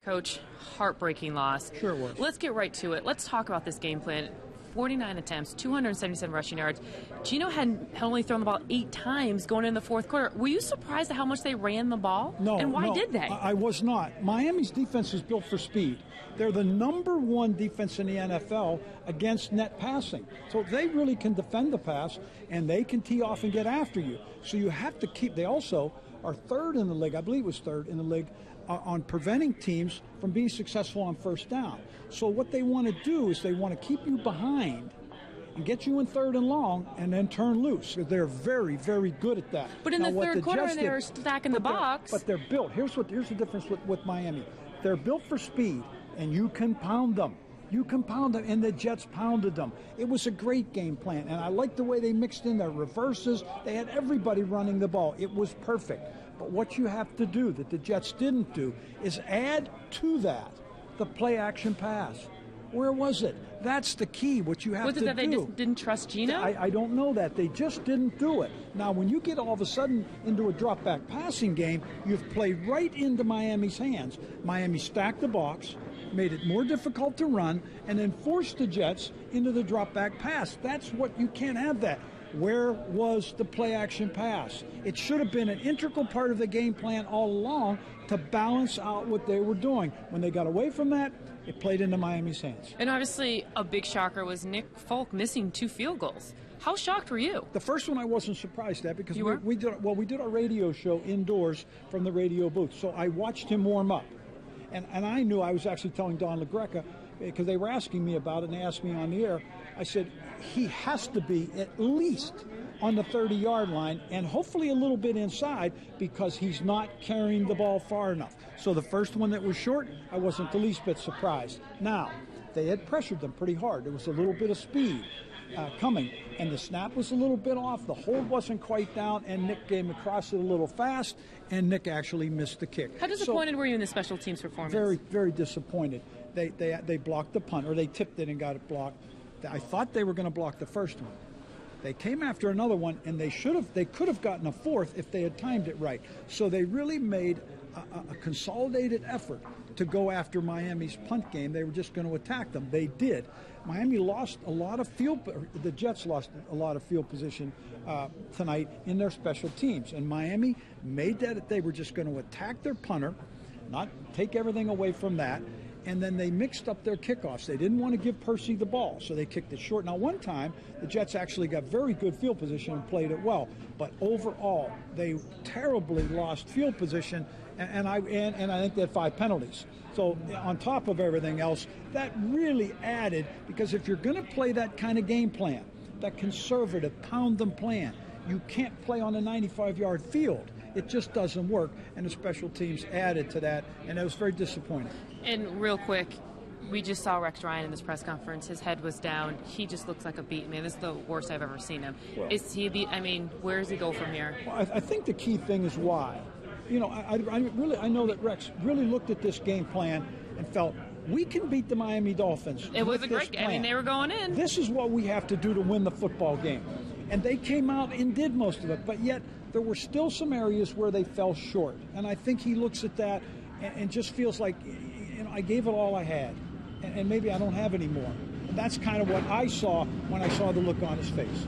Coach, heartbreaking loss. Sure it was. Let's get right to it. Let's talk about this game plan. 49 attempts, 277 rushing yards. Geno had only thrown the ball 8 times going in the fourth quarter. Were you surprised at how much they ran the ball? No. And why did they? I was not. Miami's defense is built for speed. They're the number 1 defense in the NFL against net passing. So they really can defend the pass, and they can tee off and get after you. So you have to keep. They also are third in the league, I believe it was third in the league, on preventing teams from being successful on first down. So what they want to do is they want to keep you behind and get you in third and long and then turn loose. They're very, very good at that. But in the third quarter, they were stacking the box. But they're built. Here's the difference with Miami. They're built for speed, and you can pound them. You can pound them, and the Jets pounded them. It was a great game plan, and I liked the way they mixed in their reverses. They had everybody running the ball. It was perfect. But what you have to do that the Jets didn't do is add to that the play-action pass. Where was it? That's the key, what you have to do. Was it that they just didn't trust Geno? I don't know that. They just didn't do it. Now, when you get all of a sudden into a drop-back passing game, you've played right into Miami's hands. Miami stacked the box, made it more difficult to run, and then forced the Jets into the drop-back pass. That's what you can't have that. Where was the play-action pass? It should have been an integral part of the game plan all along to balance out what they were doing. When they got away from that, it played into Miami's hands. And obviously, a big shocker was Nick Folk missing 2 field goals. How shocked were you? The first one I wasn't surprised at because we did our radio show indoors from the radio booth. So I watched him warm up. And I knew, I was actually telling Don LaGreca, because they were asking me about it, and they asked me on the air, I said, he has to be at least on the 30-yard line and hopefully a little bit inside because he's not carrying the ball far enough. So the first one that was short, I wasn't the least bit surprised. Now, they had pressured them pretty hard. There was a little bit of speed coming, and the snap was a little bit off. The hold wasn't quite down, and Nick came across it a little fast, and Nick actually missed the kick. How disappointed were you in the special teams performance? Very, very disappointed. They blocked the punt, or they tipped it and got it blocked. I thought they were going to block the first one. They came after another one, and they could have gotten a fourth if they had timed it right. So they really made a consolidated effort to go after Miami's punt game. They were just going to attack them. They did. Miami lost a lot of the Jets lost a lot of field position tonight in their special teams. And Miami made that they were just going to attack their punter, not take everything away from that. And then they mixed up their kickoffs. They didn't want to give Percy the ball, so they kicked it short. Now, one time, the Jets actually got very good field position and played it well. But overall, they terribly lost field position, and I think they had 5 penalties. So on top of everything else, that really added, because if you're going to play that kind of game plan, that conservative, pound-them plan, you can't play on a 95-yard field. It just doesn't work, and the special teams added to that, and it was very disappointing. And real quick, we just saw Rex Ryan in this press conference. His head was down. He just looks like a beat man. This is the worst I've ever seen him. Well, where does he go from here? Well, I think the key thing is why. You know, I know that Rex really looked at this game plan and felt, we can beat the Miami Dolphins. It was a great game. I mean, they were going in. This is what we have to do to win the football game. And they came out and did most of it, but yet there were still some areas where they fell short. And I think he looks at that and just feels like, you know, I gave it all I had, and maybe I don't have any more. And that's kind of what I saw when I saw the look on his face.